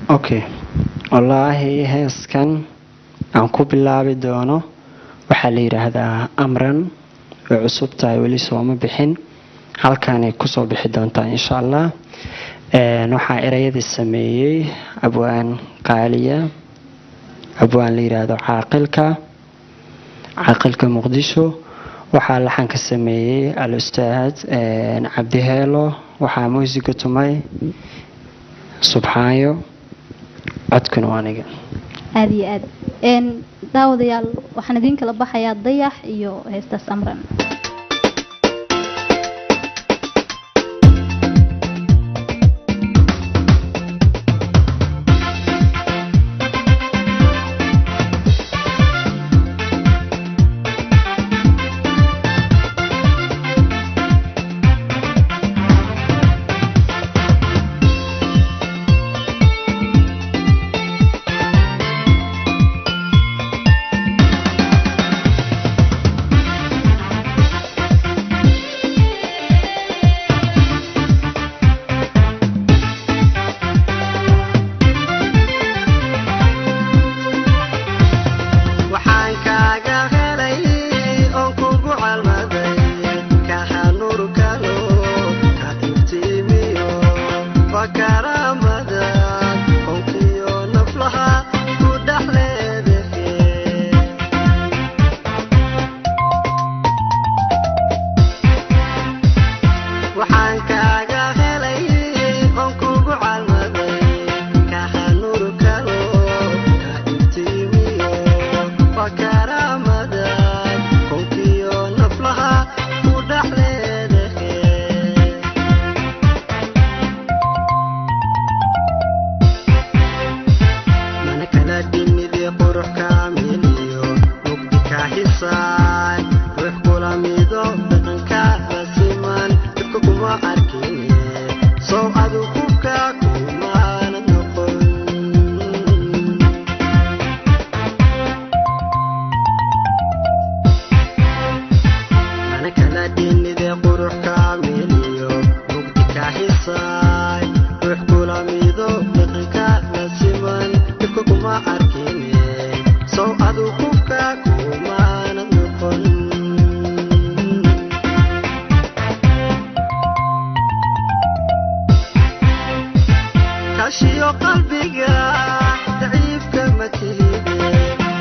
Okay. Wallaahi heeskan aan ku bilaabi doono waxaa la yiraahdaa Amran oo cusub tahay weli soo ma bixin halkaanay ku soo bixi doontaa insha Allah waxaa erayada sameeyay abwaan qaaliya abwaan la yiraahdo caaqilka Muqdisho waxaa laxan ka sameeyay al-ustaad Cabdi Heelo waxaa muusiga tumay Subxaayo codkuna waa aniga aad iyo aad daawadayaal waxaan idin kala baxayaa Dayax iyo heestaas Amran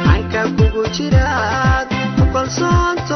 عنك بوجرات وقل صوت